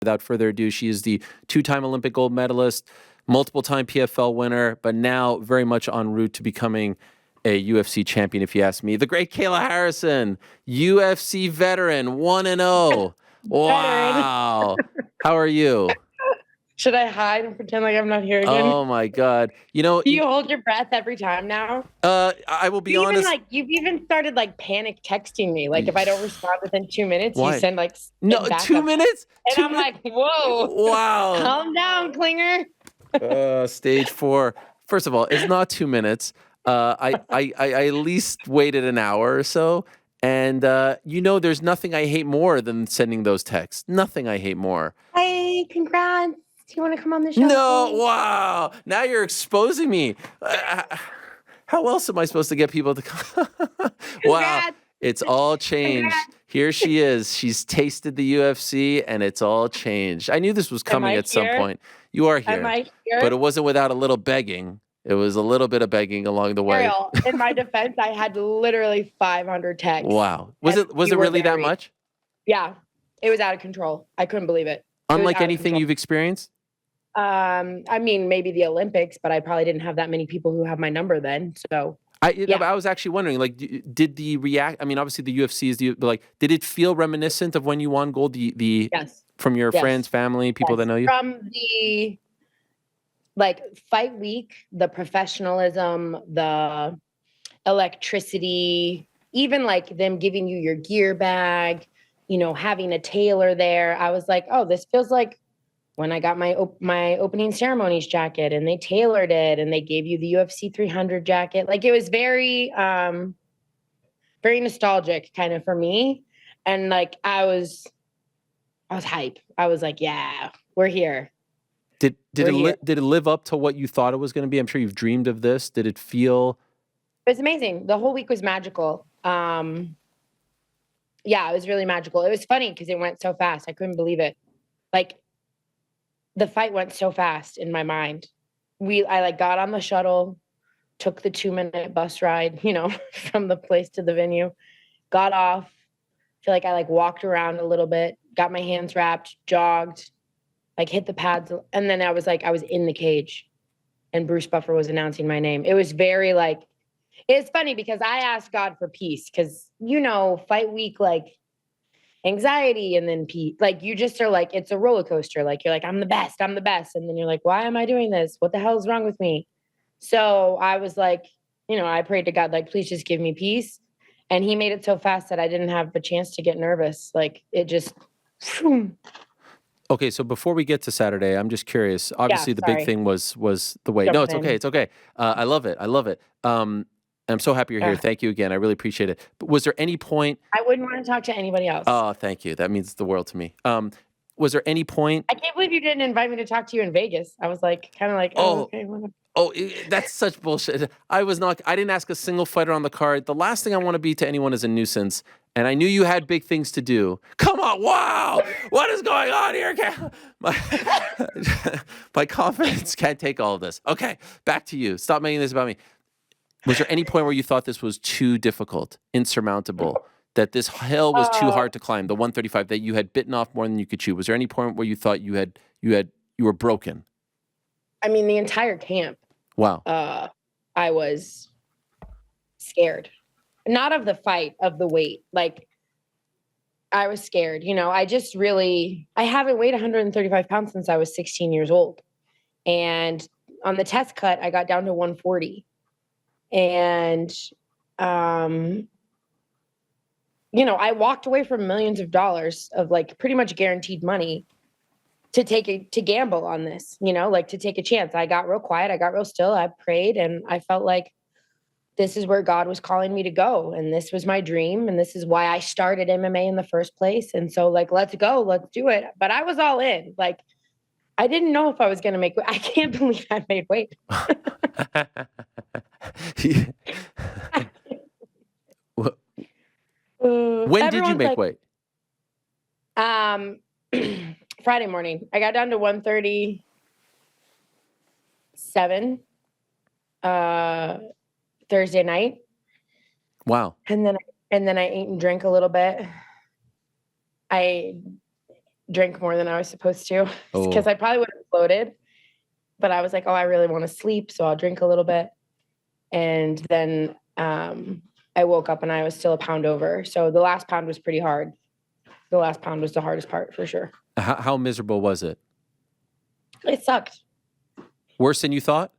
Without further ado, she is the two-time Olympic gold medalist, multiple-time PFL winner, but now very much en route to becoming a UFC champion, if you ask me. The great Kayla Harrison, UFC veteran, 1-0. Wow. How are you? Should I hide and pretend like I'm not here again? Oh my God. You know, Do you hold your breath every time now? I will be honest. You've even started like panic texting me. Like if I don't respond within 2 minutes, Why? you send like No, backup. 2 minutes? And I'm like, whoa. Wow. Calm down, Klinger. Stage 4. First of all, it's not 2 minutes. I at least waited an hour or so. And, there's nothing I hate more than sending those texts. Nothing I hate more. Hey, congrats. Do you want to come on the show? No, wow. Now you're exposing me. How else am I supposed to get people to come? Wow. It's all changed. Here she is. She's tasted the UFC, and it's all changed. I knew this was coming at some point. You are here. Am I here? But it wasn't without a little begging. It was a little bit of begging along the way. In my defense, I had literally 500 texts. Wow. Was it really that much? Yeah. It was out of control. I couldn't believe it. Unlike anything you've experienced? I mean, maybe the Olympics, but I probably didn't have that many people who have my number then. So I was actually wondering, like, did the I mean, obviously the UFC is but like, did it feel reminiscent of when you won gold? Yes. From your friends, family, people that know you? From the fight week, the professionalism, the electricity, even like them giving you your gear bag, having a tailor there. I was like, oh, this feels like when I got my opening ceremonies jacket, and they tailored it, and they gave you the UFC 300 jacket. Like it was very, very nostalgic kind of for me. And like, I was hype. I was like, yeah, we're here. Did it live up to what you thought it was going to be? I'm sure you've dreamed of this. Did it feel? It was amazing. The whole week was magical. Yeah, it was really magical. It was funny because it went so fast. I couldn't believe it. Like, the fight went so fast in my mind. I got on the shuttle, took the 2-minute bus ride, from the place to the venue, got off. Feel like I walked around a little bit, got my hands wrapped, jogged, hit the pads. And then I was in the cage, and Bruce Buffer was announcing my name. It was very it's funny because I asked God for peace because, fight week, anxiety, and then peace. You just are it's a roller coaster. You're I'm the best. And then you're like, why am I doing this? What the hell is wrong with me? So I was I prayed to God, please just give me peace. And he made it so fast that I didn't have a chance to get nervous. It just. Okay, so before we get to Saturday, I'm just curious. Obviously, the big thing was the weight. No, it's okay. It's okay. I love it. I'm so happy you're here. Thank you again. I really appreciate it. But was there any point? I wouldn't want to talk to anybody else. Oh, thank you. That means the world to me. Was there any point? I can't believe you didn't invite me to talk to you in Vegas. I was okay. That's such bullshit. I didn't ask a single fighter on the card. The last thing I want to be to anyone is a nuisance. And I knew you had big things to do. Come on, wow! What is going on here? My confidence can't take all of this. Okay, back to you. Stop making this about me. Was there any point where you thought this was too difficult, insurmountable, that this hill was too hard to climb, the 135, that you had bitten off more than you could chew? Was there any point where you thought you were broken? I mean, the entire camp. Wow. I was scared. Not of the fight, of the weight. I was scared. I haven't weighed 135 pounds since I was 16 years old. And on the test cut, I got down to 140. And, I walked away from millions of dollars of pretty much guaranteed money to gamble on this, to take a chance. I got real quiet. I got real still. I prayed, and I felt like this is where God was calling me to go. And this was my dream. And this is why I started MMA in the first place. And so let's go, let's do it. But I was all in. I didn't know if I was going to make weight. I can't believe I made weight. When did you make weight? Friday morning. I got down to 137. Thursday night. Wow. And then I ate and drank a little bit. drank more than I was supposed to because Oh, I probably would have floated. But I was like, oh, I really want to sleep, so I'll drink a little bit. And then I woke up and I was still a pound over. So the last pound was pretty hard. The last pound was the hardest part for sure. how miserable was it? It sucked. Worse than you thought?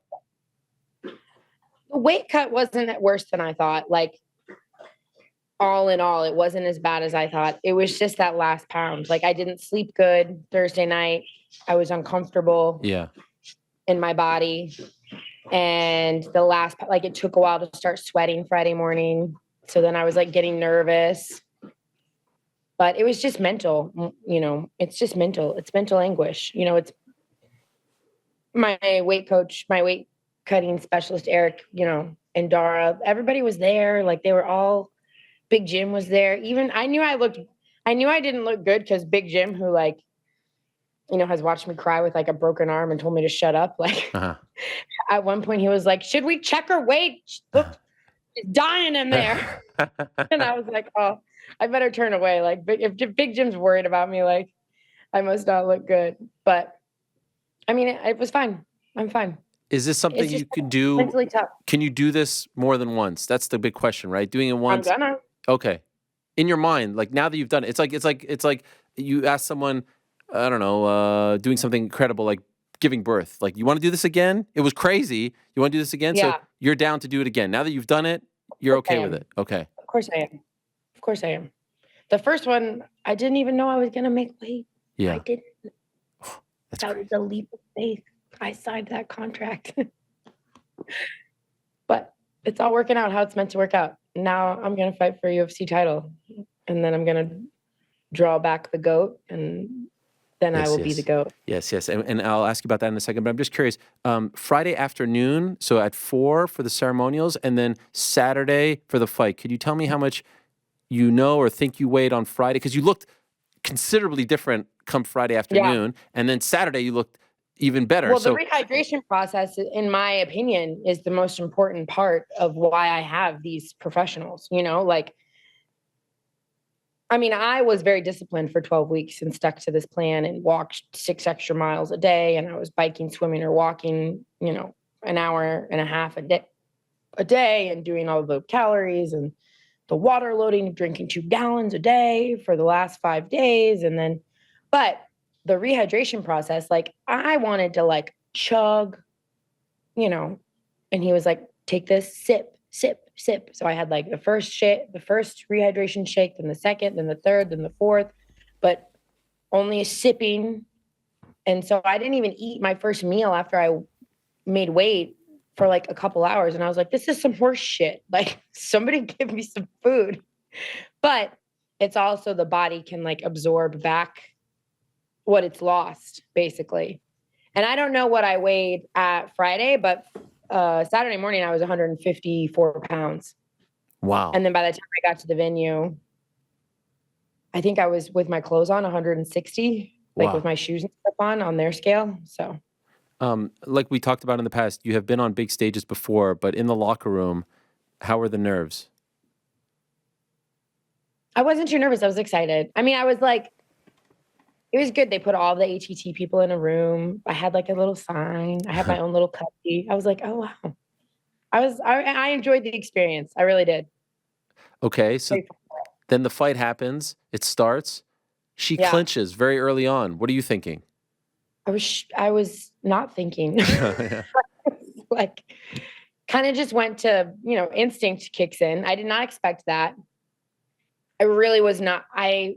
The weight cut wasn't worse than I thought. Like, all in all, it wasn't as bad as I thought. It was just that last pound. Like, I didn't sleep good Thursday night. I was uncomfortable Yeah. in my body. And the last, like, it took a while to start sweating Friday morning. So then I was like getting nervous. But it was just mental, it's just mental. It's mental anguish. It's my weight coach, my weight cutting specialist, Eric, and Dara. Everybody was there. Like, they were all, Big Jim was there. Even I knew I didn't look good because Big Jim, who has watched me cry with like a broken arm and told me to shut up. Like, Uh-huh. at one point he was like, should we check her weight? Look, she's dying in there. And I was like, oh, I better turn away. Like, if Big Jim's worried about me, like, I must not look good. But I mean, it was fine. I'm fine. Is this something It's you just could do? mentally tough. Can you do this more than once? That's the big question, right? Doing it I'm once. gonna. Okay. In your mind, like now that you've done it, it's like you ask someone, I don't know, doing something incredible like giving birth. Like, you want to do this again? It was crazy. You want to do this again? So Yeah. you're down to do it again. Now that you've done it, you're Of course okay I with am. it. Okay. Of course I am. Of course I am. The first one, I didn't even know I was gonna make weight. Yeah. I didn't. That's That great. was a leap of faith. I signed that contract. But it's all working out how it's meant to work out. Now I'm gonna fight for a UFC title, and then I'm gonna draw back the GOAT, and then I will be the GOAT. Yes. And I'll ask you about that in a second, but I'm just curious. Friday afternoon, so at 4 for the ceremonials, and then Saturday for the fight. Could you tell me how much you know or think you weighed on Friday? Because you looked considerably different come Friday afternoon, and then Saturday you looked even better. Well, So the rehydration process, in my opinion, is the most important part of why I have these professionals. Like, I mean, I was very disciplined for 12 weeks and stuck to this plan and walked 6 extra miles a day. And I was biking, swimming, or walking, an hour and a half a day and doing all the calories and the water loading, drinking 2 gallons a day for the last 5 days. But the rehydration process, like, I wanted to like chug, and he was like, take this, sip, sip, sip. So I had like the first rehydration shake, then the second, then the third, then the fourth, but only sipping. And so I didn't even eat my first meal after I made weight for like a couple hours. And I was like, this is some horse shit. Like, somebody give me some food. But it's also the body can like absorb back what it's lost, basically. And I don't know what I weighed at Friday, but Saturday morning I was 154 pounds. wow. And then by the time I got to the venue, I think I was, with my clothes on, 160, like Wow. with my shoes and stuff on their scale. So like we talked about in the past, you have been on big stages before, but in the locker room, how are the nerves? I wasn't too nervous. I was excited. I mean, I was like, it was good. They put all the ATT people in a room. I had like a little sign. I had my own little cupcake. I was like, oh wow. I enjoyed the experience. I really did. Okay, so then the fight happens. It starts. She Yeah. clinches very early on. What are you thinking? I was not thinking. Yeah. Like, kind of just went to, instinct kicks in. I did not expect that. I really was not. I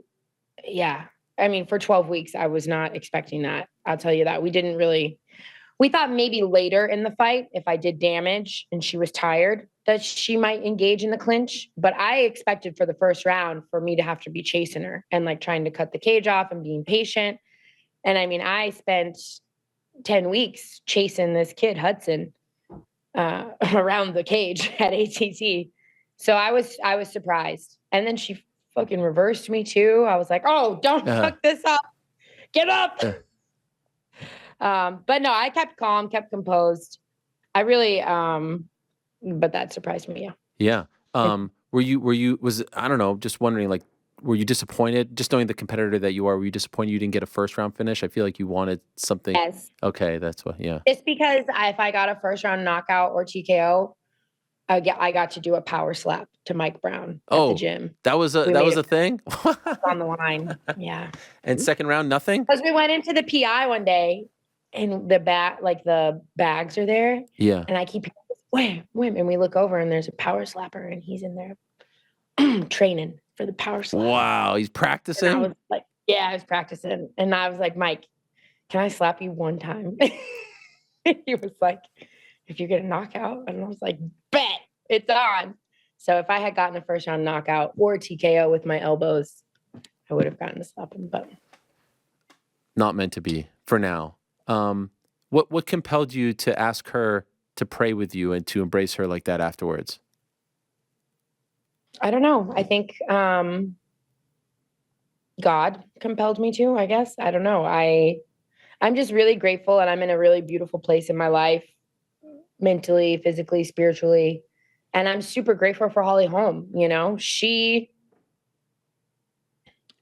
mean, for 12 weeks, I was not expecting that. I'll tell you that. We thought maybe later in the fight, if I did damage and she was tired, that she might engage in the clinch. But I expected for the first round for me to have to be chasing her and like trying to cut the cage off and being patient. And I mean, I spent 10 weeks chasing this kid, Hudson, around the cage at ATT. So I was surprised. And then she fucking reversed me too. I was like, oh, don't fuck this up. Get up. But no, I kept calm, kept composed. I really, but that surprised me. Yeah. Yeah. I don't know, just wondering, like, were you disappointed? Just knowing the competitor that you are, were you disappointed you didn't get a first round finish? I feel like you wanted something. Yes. Okay, that's what. Yeah. Just because if I got a first round knockout or TKO, I got to do a power slap to Mike Brown at the gym. That was a thing. On the line. Yeah. And second round, nothing. Because we went into the PI one day, and the bags are there. Yeah. And I keep wham, and we look over, and there's a power slapper, and he's in there training for the power slap. Wow, he's practicing. And I was like, yeah, I was practicing, and I was like, Mike, can I slap you one time? He was like, if you get a knockout, and I was like, bet, it's on. So if I had gotten a first round knockout or TKO with my elbows, I would have gotten to slap him, but not meant to be for now. What compelled you to ask her to pray with you and to embrace her like that afterwards? I don't know. I think God compelled me to, I guess. I don't know. I'm just really grateful, and I'm in a really beautiful place in my life, mentally, physically, spiritually. And I'm super grateful for Holly Holm. You know, she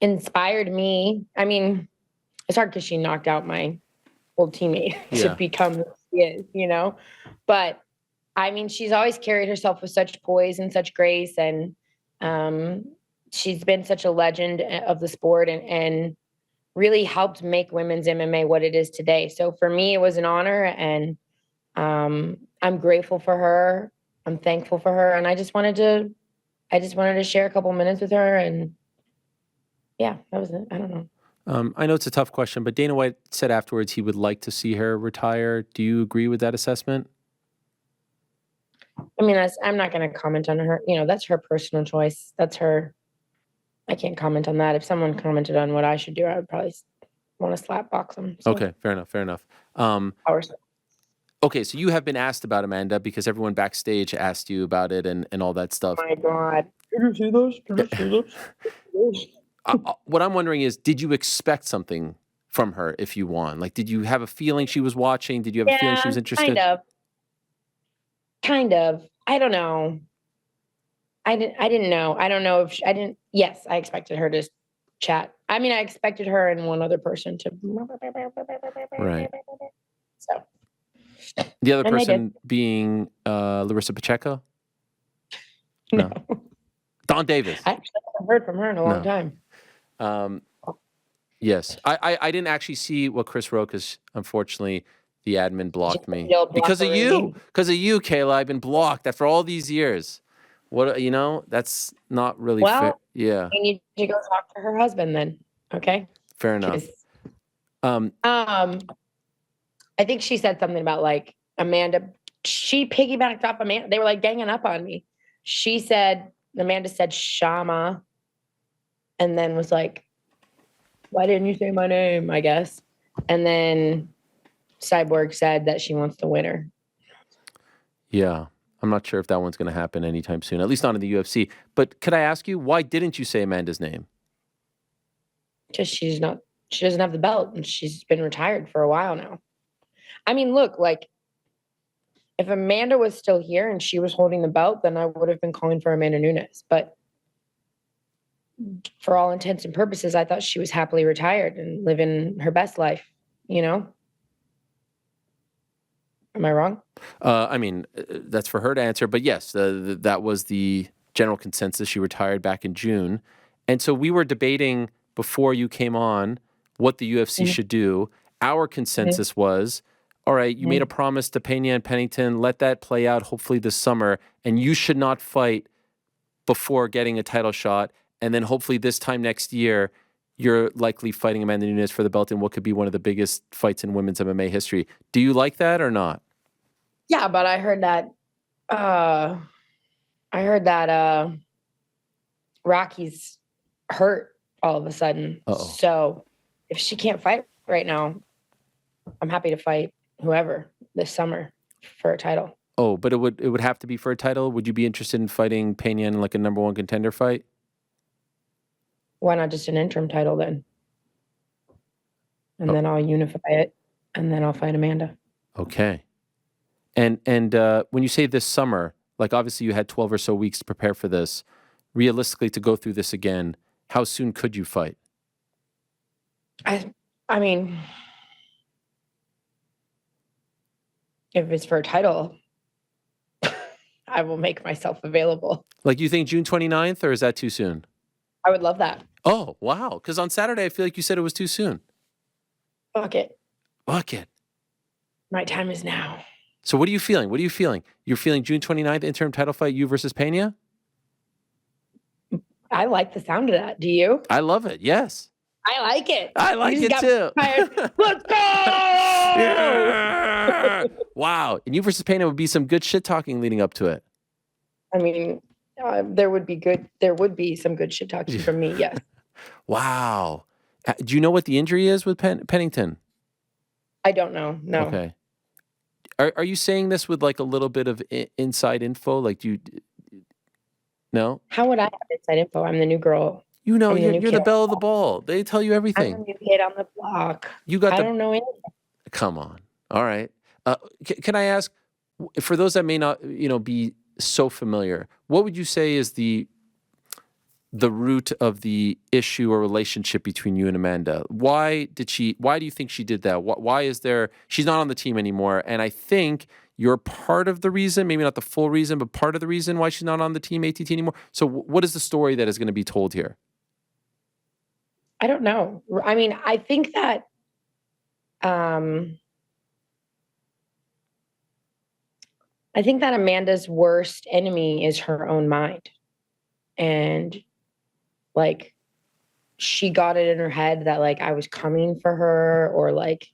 inspired me. I mean, it's hard because she knocked out my old teammate to become who she is, you know? But I mean, she's always carried herself with such poise and such grace. And she's been such a legend of the sport and really helped make women's MMA what it is today. So for me, it was an honor, and I'm grateful for her. I'm thankful for her. And I just wanted to share a couple minutes with her. And yeah, that was it. I don't know. I know it's a tough question, but Dana White said afterwards he would like to see her retire. Do you agree with that assessment? I mean, I'm not going to comment on her. You know, that's her personal choice. That's her. I can't comment on that. If someone commented on what I should do, I would probably want to slap box them. So. Okay, fair enough. Okay, so you have been asked about Amanda because everyone backstage asked you about it and all that stuff. Oh my God. Did you see those? Did you see those? What I'm wondering is, did you expect something from her if you won? Like, did you have a feeling she was watching? Did you have a feeling she was interested? Kind of. I don't know. I didn't know. I don't know if I didn't. Yes, I expected her to chat. I mean, I expected her and one other person to. Right. So. The other person being Larissa Pacheco? No. Dawn Davis. I actually haven't heard from her in a long time. Yes. I didn't actually see what Cris wrote because, unfortunately, the admin blocked me. Because of you. Because of you, Kayla. I've been blocked after all these years. What, that's not really fair. Yeah. You need to go talk to her husband then. Okay? Fair enough. I think she said something about like Amanda. She piggybacked off Amanda. They were like ganging up on me. Amanda said Shama, and then was like, why didn't you say my name? I guess. And then Cyborg said that she wants the winner. Yeah. I'm not sure if that one's going to happen anytime soon, at least not in the UFC. But could I ask you, why didn't you say Amanda's name? Because she doesn't have the belt, and she's been retired for a while now. I mean, look, like, if Amanda was still here and she was holding the belt, then I would have been calling for Amanda Nunes. But for all intents and purposes, I thought she was happily retired and living her best life, you know? Am I wrong? I mean, that's for her to answer. But yes, that was the general consensus. She retired back in June. And so we were debating before you came on what the UFC should do. Our consensus was, all right, you made a promise to Pena and Pennington. Let that play out hopefully this summer. And you should not fight before getting a title shot. And then hopefully this time next year, you're likely fighting Amanda Nunes for the belt in what could be one of the biggest fights in women's MMA history. Do you like that or not? Yeah, but I heard that Rocky's hurt all of a sudden. Uh-oh. So if she can't fight right now, I'm happy to fight whoever this summer for a title. Oh, but it would have to be for a title? Would you be interested in fighting Pena in like a number one contender fight? Why not just an interim title then? And then I'll unify it, and then I'll fight Amanda. Okay. And when you say this summer, like obviously you had 12 or so weeks to prepare for this, realistically to go through this again, How soon could you fight? I mean, if it's for a title, I will make myself available. Like, you think June 29th, or is that too soon? I would love that. Oh, wow. Because on Saturday, I feel like you said it was too soon. Fuck it. Fuck it. My time is now. So what are you feeling? What are you feeling? You're feeling June 29th interim title fight, you versus Pena? I like the sound of that. Do you? I love it. Yes. I like it. I like You it just too. Let's go! Yeah! Wow. And you versus Pena would be some good shit talking leading up to it. I mean, there would be some good shit talking from me. Yes. Wow. Do you know what the injury is with Pennington? I don't know. No. Okay. Are you saying this with like a little bit of inside info? Like, do you? No. How would I have inside info? I'm the new girl. You know, I'm the new you're the kid. belle of the ball. They tell you I'm everything. the new kid on the block. You got I the. don't know anything. Come on. All right. Can I ask, for those that may not, be so familiar, what would you say is the root of the issue or relationship between you and Amanda? Why do you think she did that? Why is there, she's not on the team anymore. And I think you're part of the reason, maybe not the full reason, but part of the reason why she's not on the team ATT anymore. So what is the story that is going to be told here? I don't know. I mean, I think that Amanda's worst enemy is her own mind. And like, she got it in her head that like I was coming for her, or like,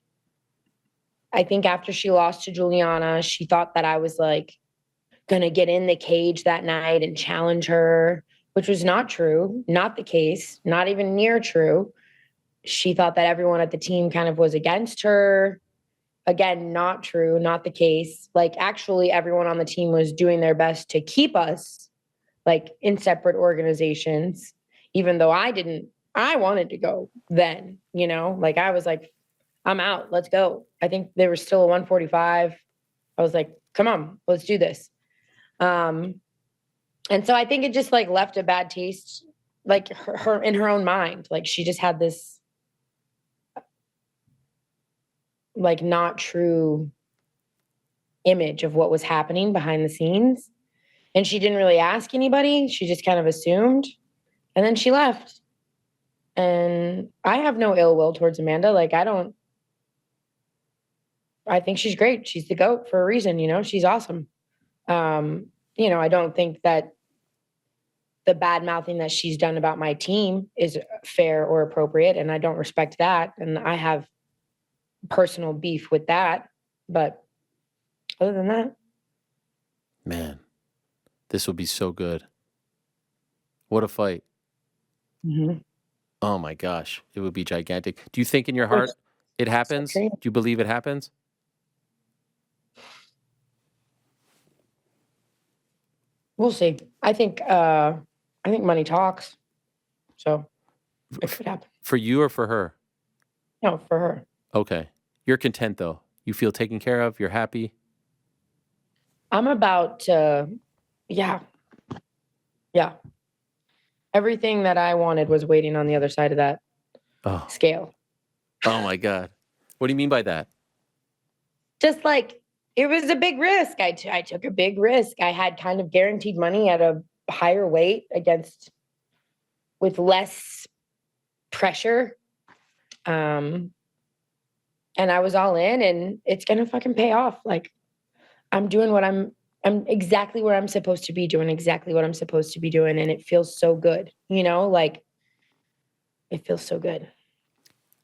I think after she lost to Julianna, she thought that I was like gonna get in the cage that night and challenge her, which was not true, not the case, not even near true. She thought that everyone at the team kind of was against her. Again, not true, not the case. Like, actually, everyone on the team was doing their best to keep us like in separate organizations, even though I wanted to go then, like I was like, I'm out, let's go. I think there was still a 145. I was like, come on, let's do this. And so I think it just like left a bad taste, like her in her own mind. Like, she just had this like not true image of what was happening behind the scenes. And she didn't really ask anybody. She just kind of assumed. And then she left. And I have no ill will towards Amanda. Like, I think she's great. She's the GOAT for a reason, she's awesome. I don't think that the bad mouthing that she's done about my team is fair or appropriate. And I don't respect that. And I have personal beef with that. But other than that. Man, this will be so good. What a fight. Mm-hmm. Oh my gosh, it would be gigantic. Do you think in your heart it happens? Do you believe it happens? We'll see. I think money talks. So it could happen. For you or for her? No, for her. Okay. You're content though. You feel taken care of. You're happy. I'm about yeah. Everything that I wanted was waiting on the other side of that scale. Oh my God. What do you mean by that? Just like, it was a big risk. I took a big risk. I had kind of guaranteed money at a higher weight with less pressure. And I was all in, and it's going to fucking pay off. Like, I'm doing I'm exactly where I'm supposed to be, doing exactly what I'm supposed to be doing. And it feels so good, like it feels so good.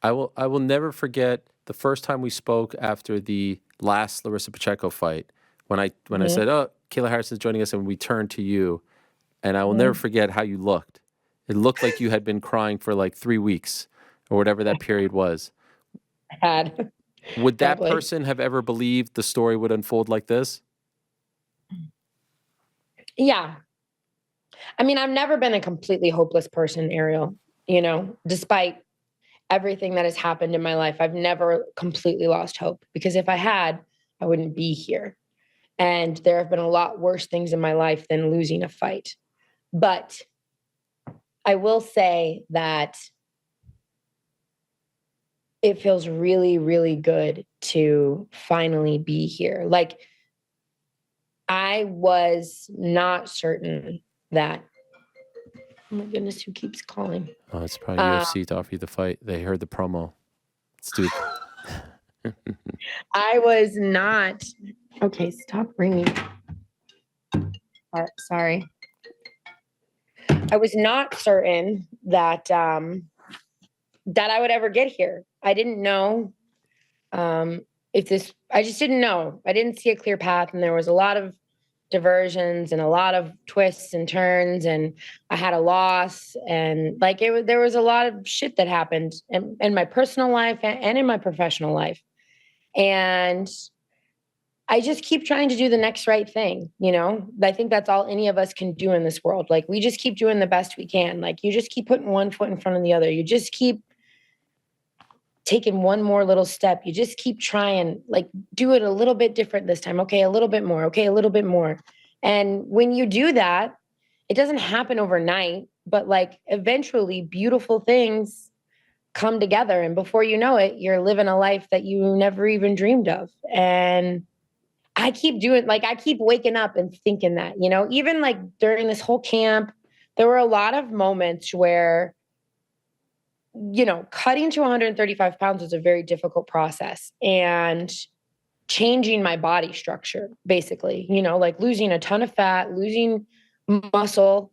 I will never forget the first time we spoke after the last Larissa Pacheco fight, when I said, oh, Kayla Harrison is joining us, and we turned to you, and I will never forget how you looked. It looked like you had been crying for like 3 weeks or whatever that period was. Would that person have ever believed the story would unfold like this? Yeah. I mean, I've never been a completely hopeless person, Ariel, despite everything that has happened in my life. I've never completely lost hope, because if I had, I wouldn't be here. And there have been a lot worse things in my life than losing a fight. But I will say that it feels really, really good to finally be here. Like, I was not certain that, oh my goodness, who keeps calling? Oh, it's probably UFC to offer you the fight. They heard the promo. Let's do it. I was not, okay, stop ringing. Sorry. I was not certain that that I would ever get here. I didn't know if this, I just didn't know. I didn't see a clear path, and there was a lot of diversions and a lot of twists and turns, and I had a loss, and like there was a lot of shit that happened in my personal life and in my professional life. And I just keep trying to do the next right thing, you know? I think that's all any of us can do in this world. Like, we just keep doing the best we can. Like, you just keep putting one foot in front of the other. You just keep taking one more little step. You just keep trying, like, do it a little bit different this time. Okay, a little bit more. Okay, a little bit more. And when you do that, it doesn't happen overnight, but like eventually beautiful things come together. And before you know it, you're living a life that you never even dreamed of. And I keep doing, like, I keep waking up and thinking that, you know, even like during this whole camp, there were a lot of moments where, you know, cutting to 135 pounds was a very difficult process, and changing my body structure, basically, you know, like losing a ton of fat, losing muscle.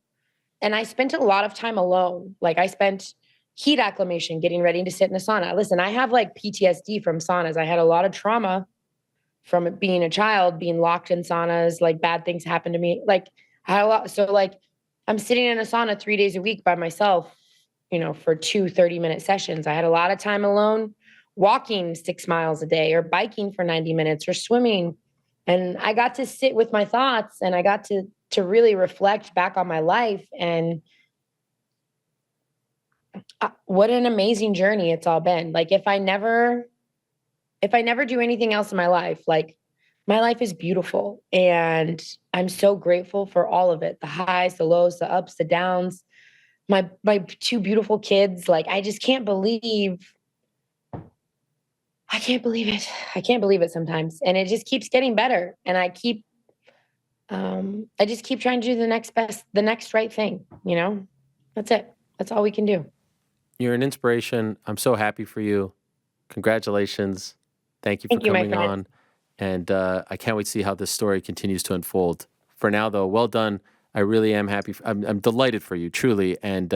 And I spent a lot of time alone. Like, I spent heat acclimation, getting ready to sit in a sauna. Listen, I have like PTSD from saunas. I had a lot of trauma from it being a child, being locked in saunas, like bad things happened to me. Like, I had a lot. So like, I'm sitting in a sauna 3 days a week by myself, you know, for 2 30-minute sessions. I had a lot of time alone, walking 6 miles a day, or biking for 90 minutes, or swimming. And I got to sit with my thoughts, and I got to really reflect back on my life. And what an amazing journey it's all been. Like, if I never do anything else in my life, like, my life is beautiful, and I'm so grateful for all of it. The highs, the lows, the ups, the downs, my 2 beautiful kids. Like, I just can't believe, I can't believe it. I can't believe it sometimes. And it just keeps getting better. And I just keep trying to do the next right thing, you know? That's it. That's all we can do. You're an inspiration. I'm so happy for you. Congratulations. Thank you for Thank you, my coming friend. on. And I can't wait to see how this story continues to unfold. For now, though, well done. I really am happy. I'm delighted for you, truly. And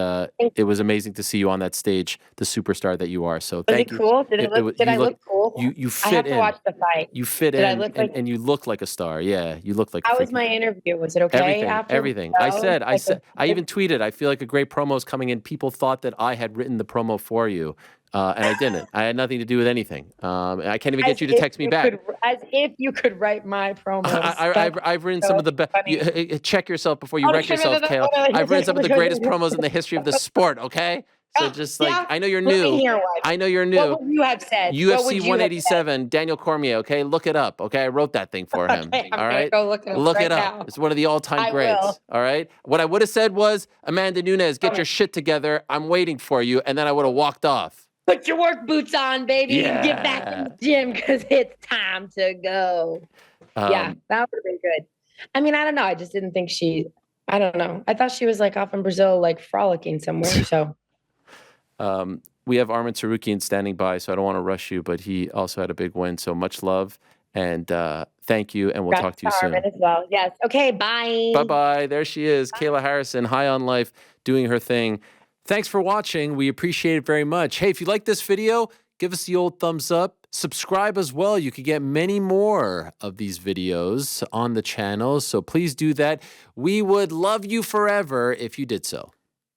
it was amazing to see you on that stage, the superstar that you are. So thank you. Was it cool? Did I look cool? You I fit have to in. watch the fight. You fit Did I in, look like? and you look like a star. Yeah, you look like a How was freaking my interview? Was it okay? everything. I even tweeted, I feel like a great promo is coming in. People thought that I had written the promo for you, and I didn't. I had nothing to do with anything. I can't even get you to text me back. As if you could write my promos. I've written some of the best. Check yourself before you wreck yourself, Kayla. I've written some of the greatest promos in the history of the sport. Okay, so just like, I know you're new. I know you're new. What would you have said? UFC 187, Daniel Cormier. Okay, look it up. Okay, I wrote that thing for him. Okay, all right, go look it up. Look right it up. now. It's one of the all-time greats. Will. All right. What I would have said was, Amanda Nunes, get your shit together. I'm waiting for you, and then I would have walked off. Put your work boots on, baby, and get back in the gym, because it's time to go. Yeah, that would have been good. I mean, I don't know. I just didn't think I don't know. I thought she was like off in Brazil, like frolicking somewhere. So. We have Armin Tsarukyan standing by, so I don't want to rush you, but he also had a big win. So much love, and thank you, and we'll talk to you soon. Armin as well. Yes. Okay. Bye. Bye-bye. There she is, Kayla Harrison, high on life, doing her thing. Thanks for watching. We appreciate it very much. Hey, if you like this video, give us the old thumbs up. Subscribe as well. You could get many more of these videos on the channel, so please do that. We would love you forever if you did so.